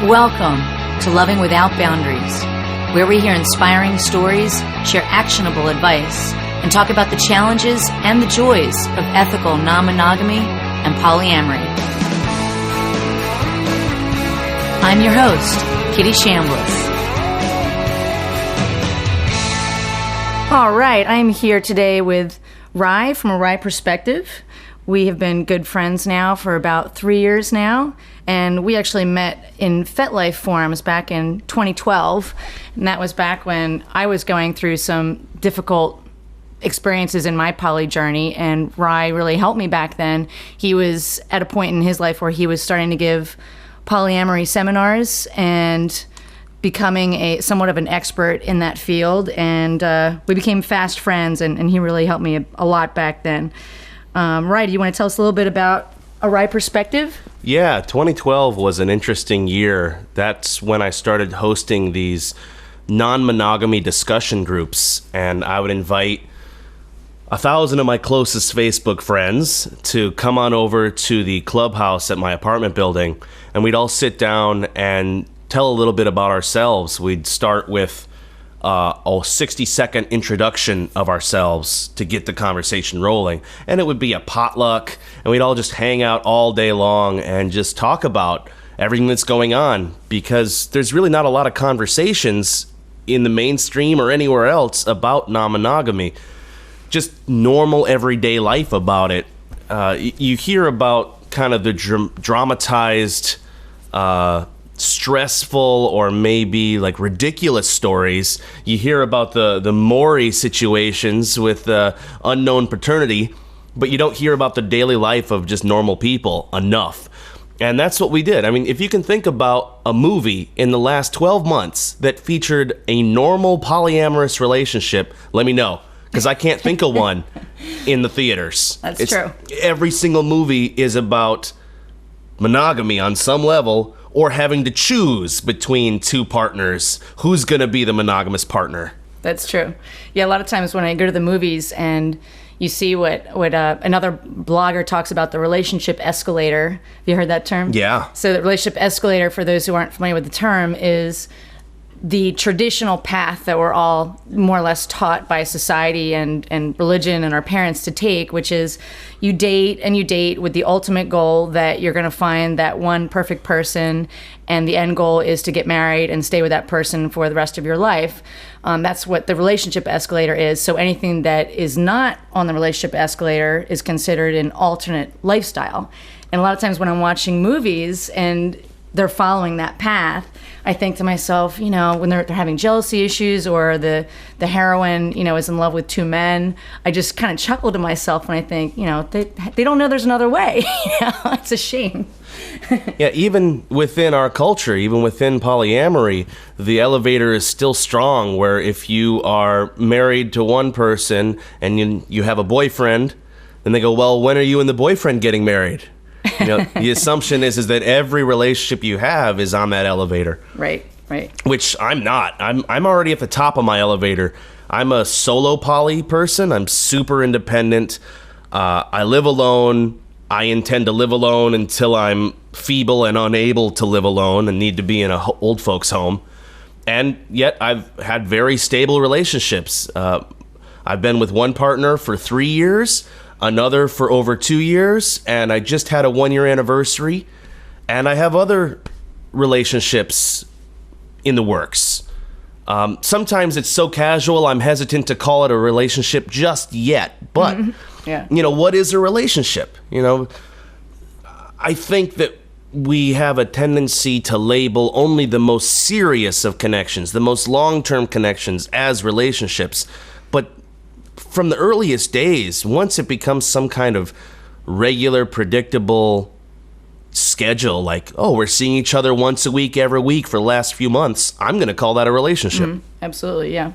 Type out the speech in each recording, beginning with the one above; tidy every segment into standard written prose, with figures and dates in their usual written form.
Welcome to Loving Without Boundaries, where we hear inspiring stories, share actionable advice, and talk about the challenges and the joys of ethical non-monogamy and polyamory. I'm your host, Kitty Chambliss. All right, I'm here today with Rye from A Rye Perspective. We have been good friends now for about 3 years now, and we actually met in Fetlife forums back in 2012, and that was back when I was going through some difficult experiences in my poly journey, and Rye really helped me back then. He was at a point in his life where he was starting to give polyamory seminars and becoming somewhat of an expert in that field, and we became fast friends, and he really helped me a lot back then. Rye, do you want to tell us a little bit about A Rye Perspective? Yeah, 2012 was an interesting year. That's when I started hosting these non-monogamy discussion groups, and I would invite 1,000 of my closest Facebook friends to come on over to the clubhouse at my apartment building, and we'd all sit down and tell a little bit about ourselves. We'd start with a 60-second introduction of ourselves to get the conversation rolling. And it would be a potluck, and we'd all just hang out all day long and just talk about everything that's going on, because there's really not a lot of conversations in the mainstream or anywhere else about non-monogamy. Just normal everyday life about it. You hear about kind of the dramatized, stressful, or maybe like ridiculous stories. You hear about the Maury situations with unknown paternity, but you don't hear about the daily life of just normal people enough. And that's what we did. I mean, if you can think about a movie in the last 12 months that featured a normal polyamorous relationship, let me know, because I can't think of one in the theaters. That's true. Every single movie is about monogamy on some level, or having to choose between two partners. Who's going to be the monogamous partner? That's true. Yeah, a lot of times when I go to the movies and you see what another blogger talks about, the relationship escalator. Have you heard that term? Yeah. So the relationship escalator, for those who aren't familiar with the term, is the traditional path that we're all more or less taught by society and religion and our parents to take, which is you date with the ultimate goal that you're going to find that one perfect person, and the end goal is to get married and stay with that person for the rest of your life. That's what the relationship escalator is. So anything that is not on the relationship escalator is considered an alternate lifestyle. And a lot of times when I'm watching movies and they're following that path, I think to myself, when they're having jealousy issues, or the heroine, is in love with two men, I just kind of chuckle to myself when I think, they don't know there's another way. It's a shame. Yeah, even within our culture, even within polyamory, the elevator is still strong, where if you are married to one person and you have a boyfriend, then they go, well, when are you and the boyfriend getting married? The assumption is that every relationship you have is on that elevator. Right. Which I'm not. I'm already at the top of my elevator. I'm a solopoly person. I'm super independent. I live alone. I intend to live alone until I'm feeble and unable to live alone and need to be in an old folks home. And yet I've had very stable relationships. I've been with one partner for 3 years, another for over 2 years, and I just had a 1-year anniversary, and I have other relationships in the works. Sometimes it's so casual, I'm hesitant to call it a relationship just yet, but, Yeah. What is a relationship? I think that we have a tendency to label only the most serious of connections, the most long-term connections, as relationships, but from the earliest days, once it becomes some kind of regular, predictable schedule, like, oh, we're seeing each other once a week, every week for the last few months, I'm going to call that a relationship. Absolutely, yeah.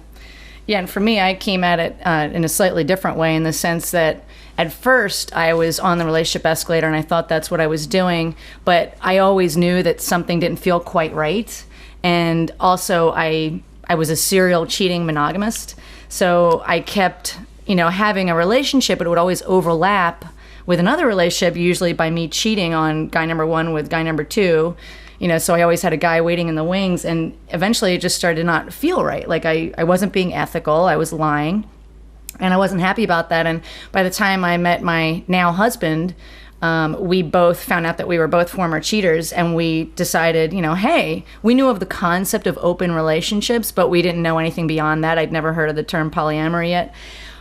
Yeah, and for me, I came at it in a slightly different way, in the sense that at first I was on the relationship escalator and I thought that's what I was doing, but I always knew that something didn't feel quite right. And also I was a serial cheating monogamist. So I kept, having a relationship, but it would always overlap with another relationship, usually by me cheating on guy number one with guy number two. So I always had a guy waiting in the wings, and eventually it just started to not feel right. Like I wasn't being ethical, I was lying, and I wasn't happy about that. And by the time I met my now husband, we both found out that we were both former cheaters, and we decided, hey, we knew of the concept of open relationships, but we didn't know anything beyond that. I'd never heard of the term polyamory yet.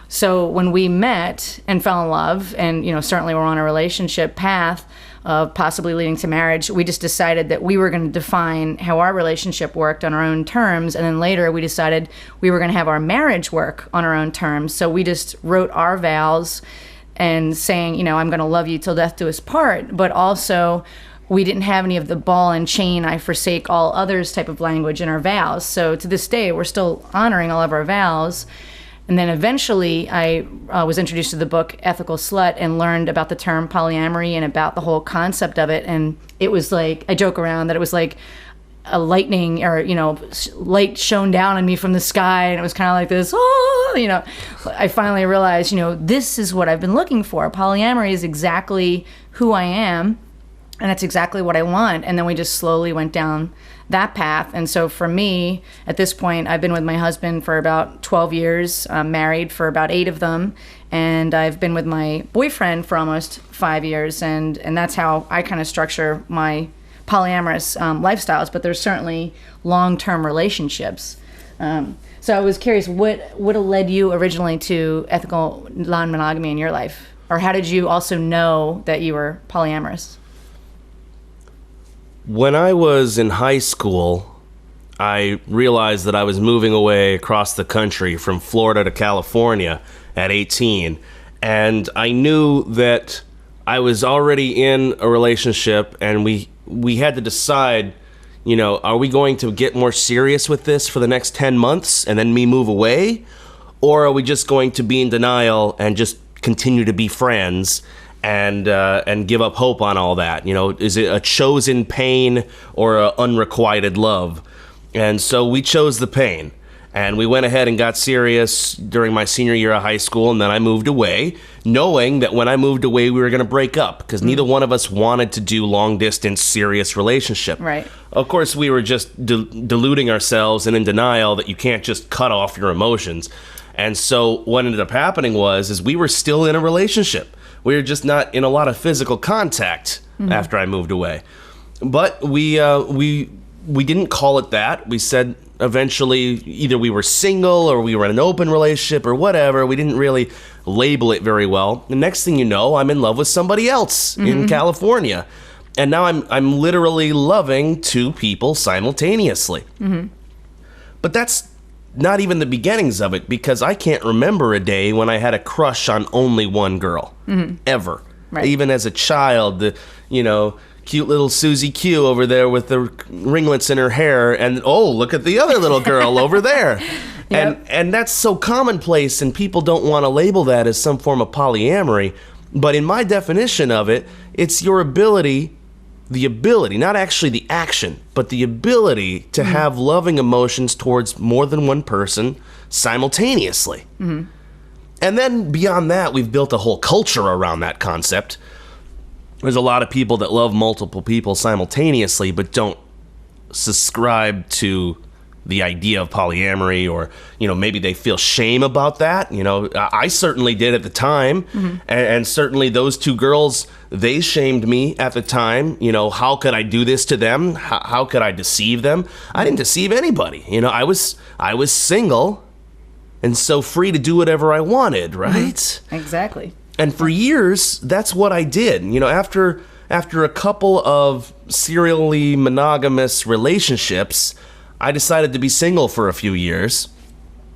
So when we met and fell in love, and certainly we're on a relationship path of possibly leading to marriage, we just decided that we were going to define how our relationship worked on our own terms, and then later we decided we were going to have our marriage work on our own terms. So we just wrote our vows and saying, I'm going to love you till death do us part, but also we didn't have any of the ball and chain, I forsake all others type of language in our vows. So to this day, we're still honoring all of our vows. And then eventually I was introduced to the book Ethical Slut and learned about the term polyamory and about the whole concept of it. And it was like, I joke around that it was like a lightning or, light shone down on me from the sky. And it was kind of like this, I finally realized, this is what I've been looking for. Polyamory is exactly who I am. And that's exactly what I want. And then we just slowly went down that path. And so for me, at this point, I've been with my husband for about 12 years, married for about 8 of them. And I've been with my boyfriend for almost 5 years. And that's how I kind of structure my polyamorous lifestyles. But there's certainly long-term relationships. So I was curious, what would have led you originally to ethical non-monogamy in your life? Or how did you also know that you were polyamorous? When I was in high school, I realized that I was moving away across the country from Florida to California at 18. And I knew that I was already in a relationship, and we had to decide, are we going to get more serious with this for the next 10 months and then me move away? Or are we just going to be in denial and just continue to be friends and give up hope on all that? Is it a chosen pain or a unrequited love? And so we chose the pain, and we went ahead and got serious during my senior year of high school, and then I moved away, knowing that when I moved away, we were going to break up because neither one of us wanted to do long-distance serious relationship. Right. Of course, we were just deluding ourselves and in denial that you can't just cut off your emotions. And so what ended up happening is we were still in a relationship. We were just not in a lot of physical contact after I moved away. But we didn't call it that. We said eventually either we were single or we were in an open relationship or whatever. We didn't really label it very well. The next thing you know, I'm in love with somebody else in California. And now I'm literally loving 2 people simultaneously. But that's not even the beginnings of it, because I can't remember a day when I had a crush on only one girl, ever. Right. Even as a child, cute little Susie Q over there with the ringlets in her hair, and look at the other little girl over there. Yep. And that's so commonplace, and people don't want to label that as some form of polyamory. But in my definition of it, it's your ability, not actually the action, but the ability to have loving emotions towards more than one person simultaneously. And then beyond that, we've built a whole culture around that concept. There's a lot of people that love multiple people simultaneously, but don't subscribe to the idea of polyamory, or maybe they feel shame about that. I certainly did at the time, and certainly those 2 girls, they shamed me at the time. How could I do this to them? How could I deceive them? I didn't deceive anybody. I was single and so free to do whatever I wanted, right? Exactly. And for years, that's what I did. After a couple of serially monogamous relationships, I decided to be single for a few years,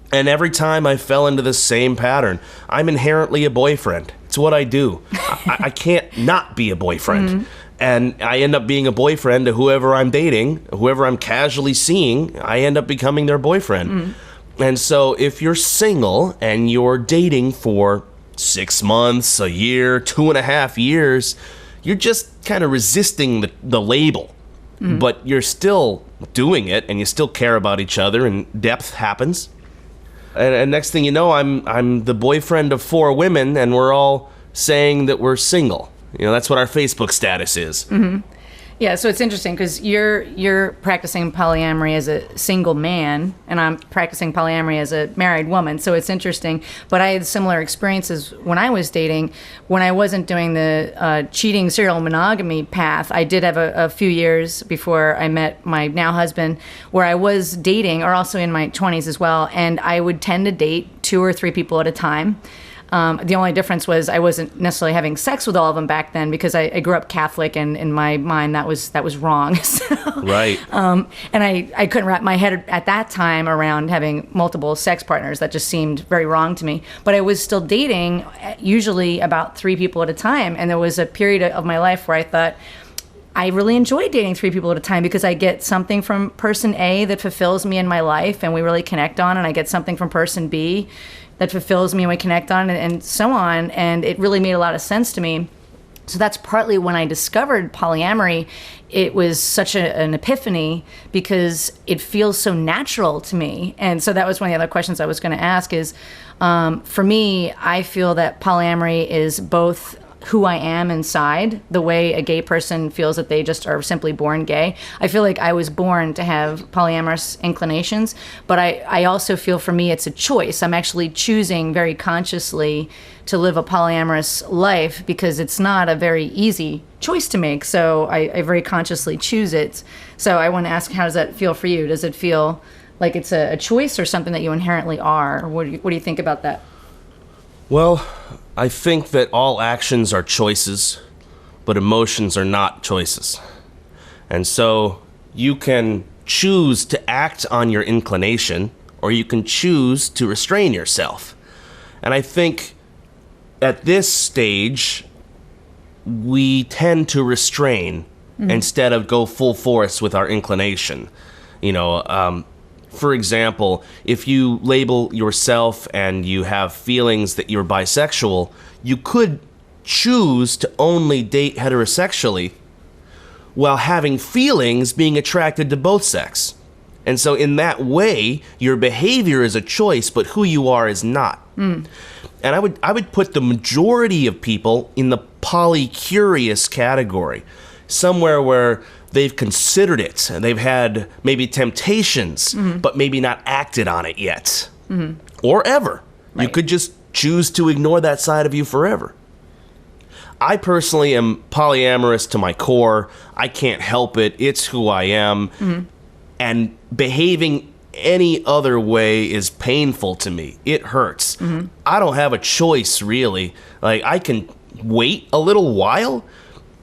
and every time I fell into the same pattern. I'm inherently a boyfriend. It's what I do. I can't not be a boyfriend. And I end up being a boyfriend to whoever I'm dating, whoever I'm casually seeing, I end up becoming their boyfriend. And so if you're single and you're dating for 6 months, a year, 2.5 years, you're just kind of resisting the label. But you're still doing it, and you still care about each other, and depth happens. And next thing you know, I'm the boyfriend of 4 women, and we're all saying that we're single. That's what our Facebook status is. Yeah, so it's interesting because you're practicing polyamory as a single man, and I'm practicing polyamory as a married woman. So it's interesting. But I had similar experiences when I was dating. When I wasn't doing the cheating serial monogamy path, I did have a few years before I met my now husband where I was dating, or also in my 20s as well, and I would tend to date 2 or 3 people at a time. The only difference was I wasn't necessarily having sex with all of them back then because I grew up Catholic, and in my mind that was wrong. So, Right. and I couldn't wrap my head at that time around having multiple sex partners. That just seemed very wrong to me. But I was still dating usually about 3 people at a time, and there was a period of my life where I thought, I really enjoy dating 3 people at a time because I get something from person A that fulfills me in my life and we really connect on, and I get something from person B that fulfills me and we connect on, and so on. And it really made a lot of sense to me. So that's partly when I discovered polyamory. It was such an epiphany because it feels so natural to me. And so that was one of the other questions I was going to ask is, for me, I feel that polyamory is both who I am inside, the way a gay person feels that they just are simply born gay. I feel like I was born to have polyamorous inclinations, but I also feel for me it's a choice. I'm actually choosing very consciously to live a polyamorous life because it's not a very easy choice to make, so I very consciously choose it. So I want to ask, how does that feel for you? Does it feel like it's a choice or something that you inherently are? What do you think about that? Well, I think that all actions are choices, but emotions are not choices. And so you can choose to act on your inclination, or you can choose to restrain yourself. And I think at this stage, we tend to restrain instead of go full force with our inclination. For example, if you label yourself and you have feelings that you're bisexual, you could choose to only date heterosexually while having feelings being attracted to both sex. And so in that way, your behavior is a choice, but who you are is not. And I would put the majority of people in the polycurious category, somewhere where they've considered it and they've had maybe temptations, but maybe not acted on it yet, or ever. Right. You could just choose to ignore that side of you forever. I personally am polyamorous to my core. I can't help it. It's who I am. And behaving any other way is painful to me. It hurts. I don't have a choice, really. Like, I can wait a little while,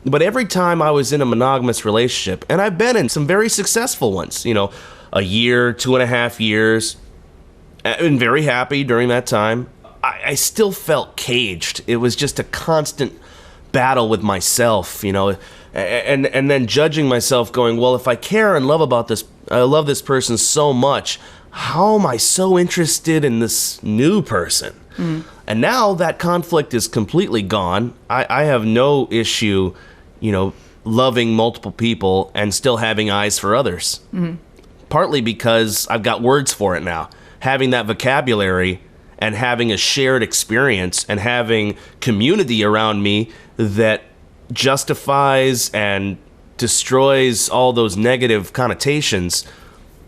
but every time I was in a monogamous relationship, and I've been in some very successful ones, a year, 2.5 years, I've been very happy during that time, I still felt caged. It was just a constant battle with myself, and then judging myself, going, well, if I care and I love this person so much, how am I so interested in this new person? And now that conflict is completely gone. I have no issue, loving multiple people and still having eyes for others. Partly because I've got words for it now. Having that vocabulary and having a shared experience and having community around me that justifies and destroys all those negative connotations,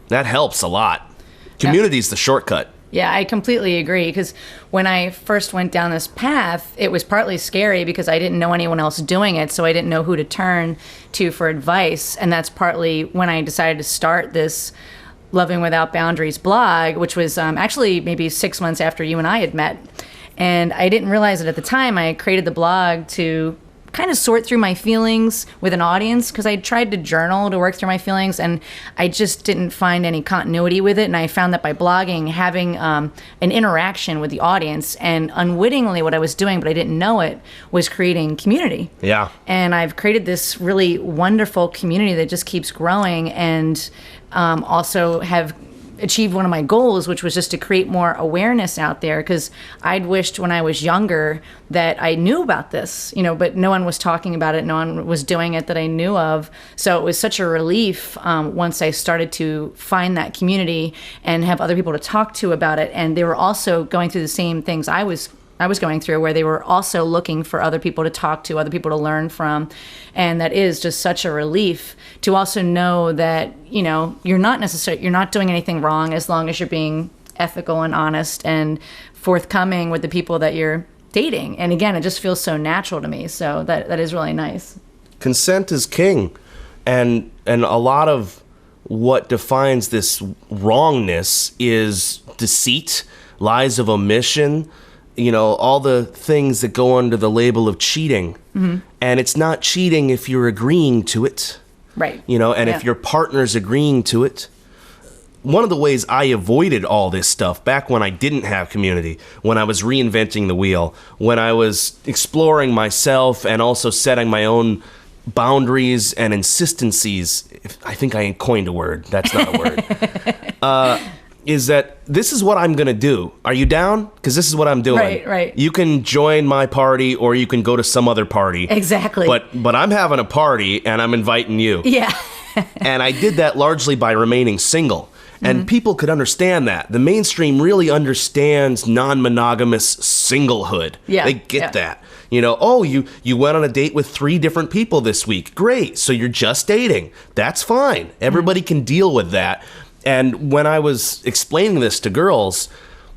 that helps a lot. Community's the shortcut. Yeah, I completely agree, because when I first went down this path, it was partly scary because I didn't know anyone else doing it, so I didn't know who to turn to for advice. And that's partly when I decided to start this Loving Without Boundaries blog, which was actually maybe 6 months after you and I had met. And I didn't realize it at the time. I created the blog to kind of sort through my feelings with an audience, because I tried to journal to work through my feelings, and I just didn't find any continuity with it. And I found that by blogging, having an interaction with the audience, and unwittingly what I was doing, but I didn't know it, was creating community. Yeah. And I've created this really wonderful community that just keeps growing, and also have achieved one of my goals, which was just to create more awareness out there, because I'd wished when I was younger that I knew about this, but no one was talking about it. No one was doing it that I knew of. So it was such a relief once I started to find that community and have other people to talk to about it. And they were also going through the same things I was I was going through, where they were also looking for other people to talk to, other people to learn from. And that is just such a relief to also know that, you're not doing anything wrong as long as you're being ethical and honest and forthcoming with the people that you're dating. And again, it just feels so natural to me. So that is really nice. Consent is king. And a lot of what defines this wrongness is deceit, lies of omission, all the things that go under the label of cheating. Mm-hmm. And it's not cheating if you're agreeing to it. Right. If your partner's agreeing to it. One of the ways I avoided all this stuff back when I didn't have community, when I was reinventing the wheel, when I was exploring myself and also setting my own boundaries and insistencies, I think I coined a word. That's not a word. Is that this is what I'm going to do. Are you down? Because this is what I'm doing. Right. You can join my party or you can go to some other party. Exactly. But I'm having a party and I'm inviting you. Yeah. And I did that largely by remaining single. And people could understand that. The mainstream really understands non-monogamous singlehood. Yeah. They get that. You went on a date with 3 different people this week. Great. So you're just dating. That's fine. Everybody can deal with that. And when I was explaining this to girls,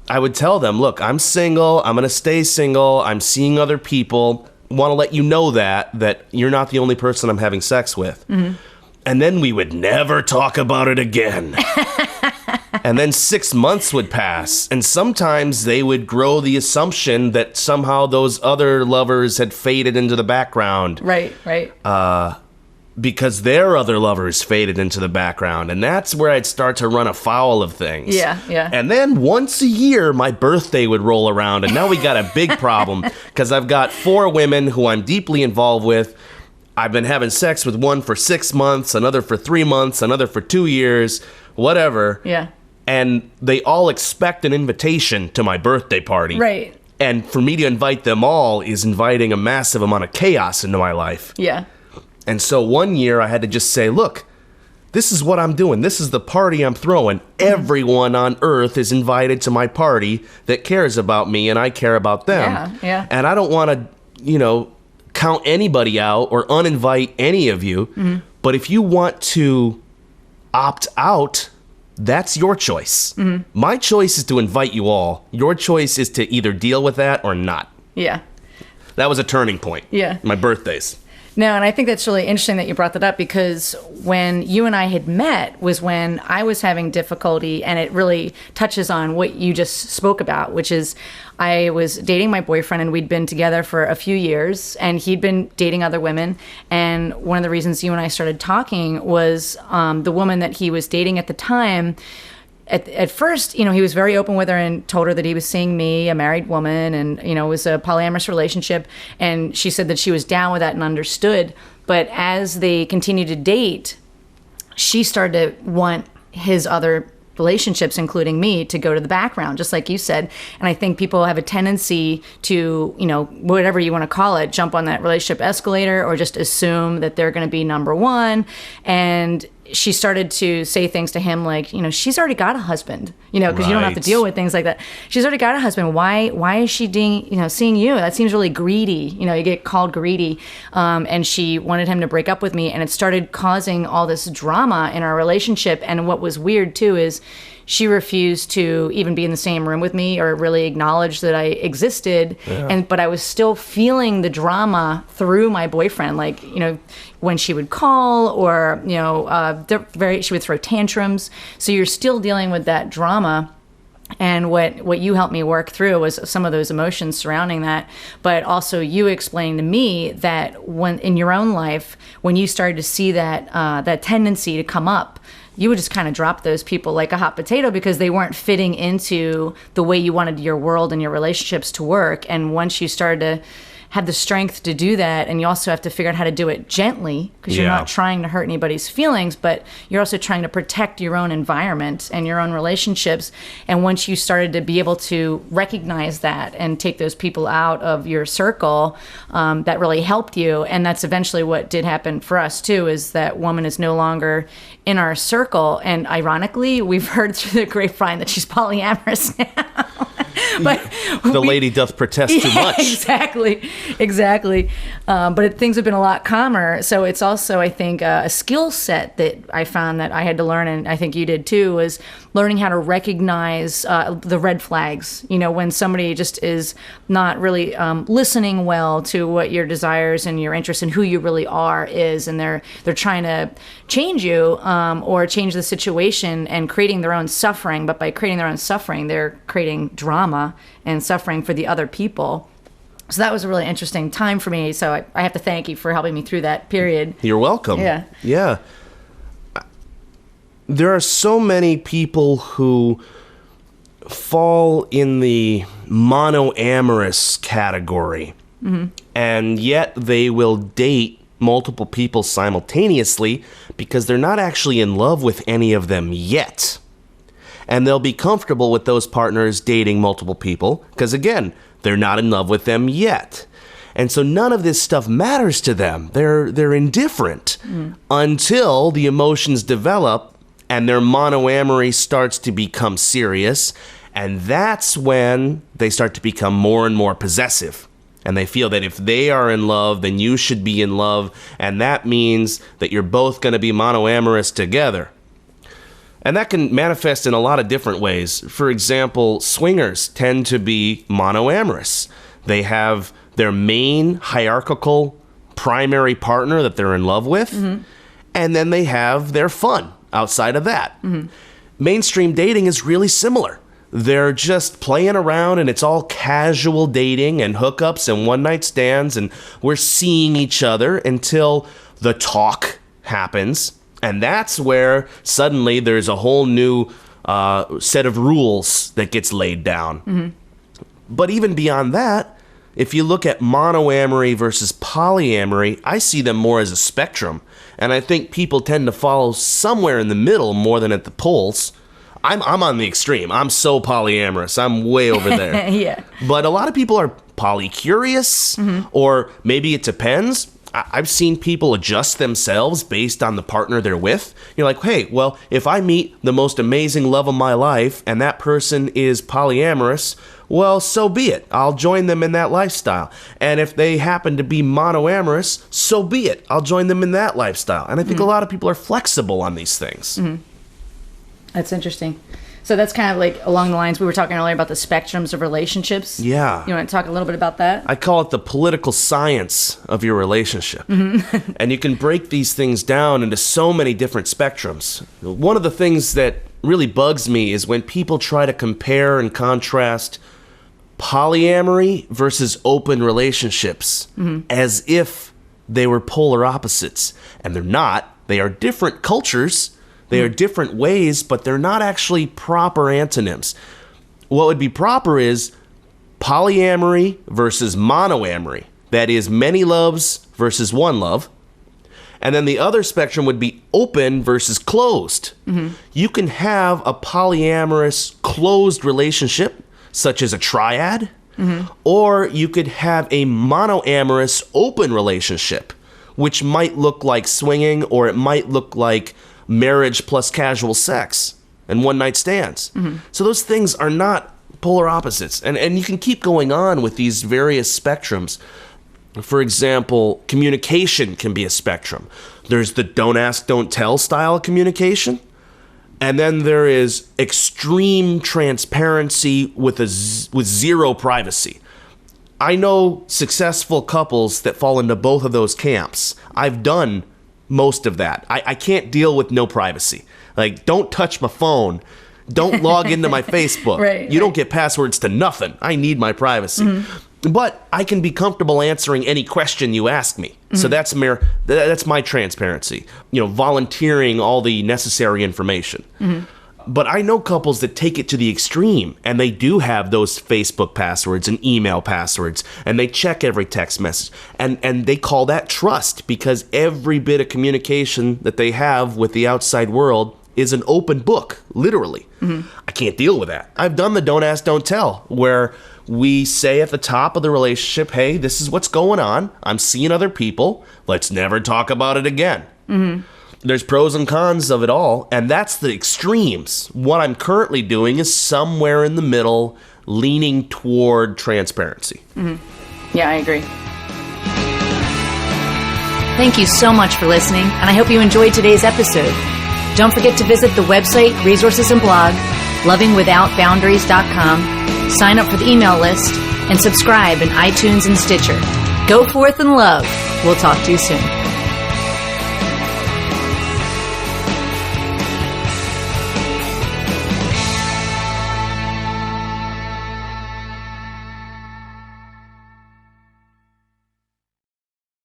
I would tell them, look, I'm single. I'm going to stay single. I'm seeing other people. Want to let you know that you're not the only person I'm having sex with. Mm-hmm. And then we would never talk about it again. And then 6 months would pass. And sometimes they would grow the assumption that somehow those other lovers had faded into the background. Right. Because their other lovers faded into the background. And that's where I'd start to run afoul of things. Yeah. And then once a year, my birthday would roll around. And now we got a big problem. Because I've got 4 women who I'm deeply involved with. I've been having sex with one for 6 months, another for 3 months, another for 2 years, whatever. Yeah. And they all expect an invitation to my birthday party. Right. And for me to invite them all is inviting a massive amount of chaos into my life. Yeah. And so one year I had to just say, look, this is what I'm doing. This is the party I'm throwing. Everyone on earth is invited to my party that cares about me and I care about them. Yeah. And I don't want to, count anybody out or uninvite any of you. Mm-hmm. But if you want to opt out, that's your choice. Mm-hmm. My choice is to invite you all. Your choice is to either deal with that or not. Yeah. That was a turning point. Yeah. My birthdays. No, and I think that's really interesting that you brought that up, because when you and I had met was when I was having difficulty, and it really touches on what you just spoke about, which is I was dating my boyfriend and we'd been together for a few years and he'd been dating other women. And one of the reasons you and I started talking was the woman that he was dating at the time. At first, he was very open with her and told her that he was seeing me, a married woman, and, it was a polyamorous relationship. And she said that she was down with that and understood. But as they continued to date, she started to want his other relationships, including me, to go to the background, just like you said. And I think people have a tendency to, whatever you want to call it, jump on that relationship escalator or just assume that they're going to be number one. And she started to say things to him like, she's already got a husband, because you don't have to deal with things like that. She's already got a husband. Why is she seeing you? That seems really greedy. You get called greedy. And she wanted him to break up with me. And it started causing all this drama in our relationship. And what was weird too is she refused to even be in the same room with me or really acknowledge that I existed. Yeah. But I was still feeling the drama through my boyfriend. Like, when she would call or, she would throw tantrums. So you're still dealing with that drama. And what you helped me work through was some of those emotions surrounding that. But also you explained to me that when in your own life, when you started to see that tendency to come up, you would just kind of drop those people like a hot potato because they weren't fitting into the way you wanted your world and your relationships to work. And once you started to have the strength to do that, and you also have to figure out how to do it gently, because you're not trying to hurt anybody's feelings, but you're also trying to protect your own environment and your own relationships. And once you started to be able to recognize that and take those people out of your circle, that really helped you. And that's eventually what did happen for us too, is that woman is no longer in our circle. And ironically, we've heard through the grapevine that she's polyamorous now. But the lady doth protest too much. Exactly. But things have been a lot calmer. So it's also, I think, a skill set that I found that I had to learn, and I think you did too, was learning how to recognize the red flags. You know, when somebody just is not really listening well to what your desires and your interests and who you really are is, and they're trying to change you or change the situation and creating their own suffering. But by creating their own suffering, they're creating drama and suffering for the other people. So that was a really interesting time for me. So I have to thank you for helping me through that period. You're welcome. Yeah. There are so many people who fall in the monoamorous category, and yet they will date multiple people simultaneously because they're not actually in love with any of them yet. And they'll be comfortable with those partners dating multiple people because, again, they're not in love with them yet. And so none of this stuff matters to them. They're indifferent until the emotions develop and their monoamory starts to become serious. And that's when they start to become more and more possessive. And they feel that if they are in love, then you should be in love. And that means that you're both going to be monoamorous together. And that can manifest in a lot of different ways. For example, swingers tend to be monoamorous. They have their main hierarchical primary partner that they're in love with, and then they have their fun outside of that. Mainstream dating is really similar. They're just playing around, and it's all casual dating and hookups and one-night stands, and we're seeing each other until the talk happens. And that's where suddenly there's a whole new set of rules that gets laid down. But even beyond that, if you look at monoamory versus polyamory, I see them more as a spectrum. And I think people tend to follow somewhere in the middle more than at the poles. I'm on the extreme. I'm so polyamorous. I'm way over there. Yeah. But a lot of people are polycurious, or maybe it depends. I've seen people adjust themselves based on the partner they're with. You're like, hey, well, if I meet the most amazing love of my life and that person is polyamorous, well, so be it. I'll join them in that lifestyle. And if they happen to be monoamorous, so be it. I'll join them in that lifestyle. And I think a lot of people are flexible on these things. That's interesting. So that's kind of like along the lines we were talking earlier about the spectrums of relationships. Yeah. You want to talk a little bit about that? I call it the political science of your relationship. And you can break these things down into so many different spectrums. One of the things that really bugs me is when people try to compare and contrast polyamory versus open relationships as if they were polar opposites. And they're not. They are different cultures. They are different ways, but they're not actually proper antonyms. What would be proper is polyamory versus monoamory. That is, many loves versus one love. And then the other spectrum would be open versus closed. You can have a polyamorous closed relationship, such as a triad, or you could have a monoamorous open relationship, which might look like swinging, or it might look like marriage plus casual sex and one-night stands. So those things are not polar opposites. And you can keep going on with these various spectrums. For example, communication can be a spectrum. There's the don't ask, don't tell style of communication. And then there is extreme transparency with zero privacy. I know successful couples that fall into both of those camps. I've done most of that. I can't deal with no privacy. Like, don't touch my phone. Don't log into my Facebook. You don't get passwords to nothing. I need my privacy. But I can be comfortable answering any question you ask me. So that's my transparency. Volunteering all the necessary information. But I know couples that take it to the extreme, and they do have those Facebook passwords and email passwords, and they check every text message, and they call that trust, because every bit of communication that they have with the outside world is an open book, literally. I can't deal with that. I've done the don't ask, don't tell, where we say at the top of the relationship, hey, this is what's going on. I'm seeing other people. Let's never talk about it again. There's pros and cons of it all, and that's the extremes. What I'm currently doing is somewhere in the middle. leaning toward transparency. Yeah, I agree. Thank you so much for listening, and I hope you enjoyed today's episode. Don't forget to visit the website, resources, and blog, lovingwithoutboundaries.com, sign up for the email list, and subscribe in iTunes and Stitcher. Go forth and love. We'll talk to you soon.